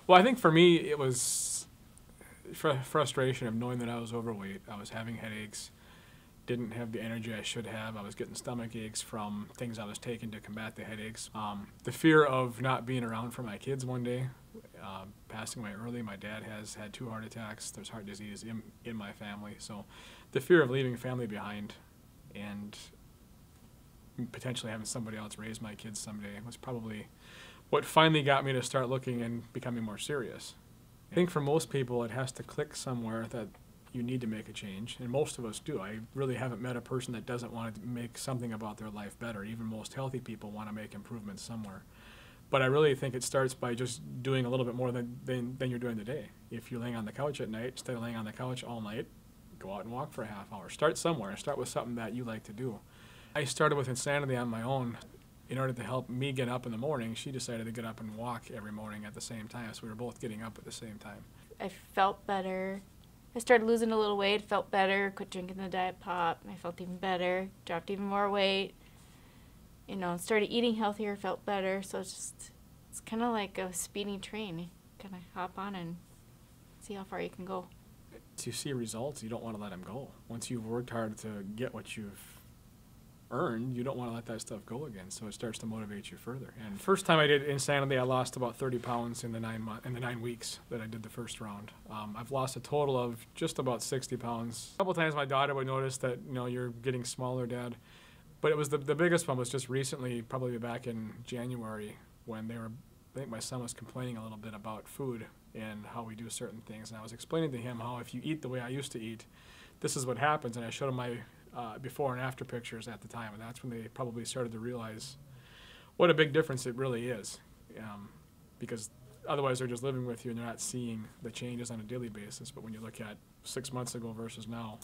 Well, I think for me it was frustration of knowing that I was overweight. I was having headaches, didn't have the energy I should have. I was getting stomach aches from things I was taking to combat the headaches. The fear of not being around for my kids one day, passing away early. My dad has had 2 heart attacks. There's heart disease in my family. So the fear of leaving family behind and potentially having somebody else raise my kids someday was probably what finally got me to start looking and becoming more serious. I think for most people it has to click somewhere that you need to make a change, and most of us do. I really haven't met a person that doesn't want to make something about their life better. Even most healthy people want to make improvements somewhere. But I really think it starts by just doing a little bit more than you're doing today. If you're laying on the couch at night, instead of laying on the couch all night, go out and walk for a half hour. Start somewhere. Start with something that you like to do. I started with Insanity on my own. In order to help me get up in the morning, she decided to get up and walk every morning at the same time, so we were both getting up at the same time. I felt better. I started losing a little weight, felt better, quit drinking the diet pop, I felt even better, dropped even more weight, you know, started eating healthier, felt better. So it's kind of like a speeding train. You kind of hop on and see how far you can go. To see results, you don't want to let them go. Once you've worked hard to get what you've earned, you don't want to let that stuff go again, so it starts to motivate you further. And first time I did Insanity, I lost about 30 pounds in the 9 weeks that I did the first round. I've lost a total of just about 60 pounds. A couple times my daughter would notice that, you know, you're getting smaller, Dad. But it was the biggest one was just recently, probably back in January, when I think my son was complaining a little bit about food and how we do certain things. And I was explaining to him how if you eat the way I used to eat, this is what happens. And I showed him my before and after pictures at the time, and that's when they probably started to realize what a big difference it really is, because otherwise they're just living with you and they're not seeing the changes on a daily basis. But when you look at 6 months ago versus now,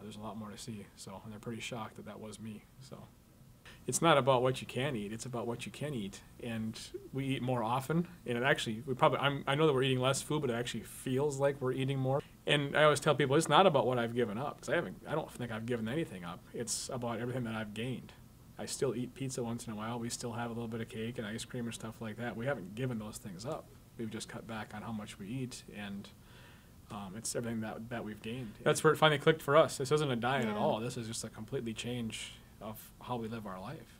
there's a lot more to see. So, and they're pretty shocked that that was me. So it's not about what you can eat, it's about what you can eat. And we eat more often, and it actually, I know that we're eating less food, but it actually feels like we're eating more. And I always tell people it's not about what I've given up, because I don't think I've given anything up. It's about everything that I've gained. I still eat pizza once in a while. We still have a little bit of cake and ice cream and stuff like that. We haven't given those things up. We've just cut back on how much we eat, and it's everything that we've gained. That's where it finally clicked for us. This isn't a diet at all. This is just a completely change of how we live our life.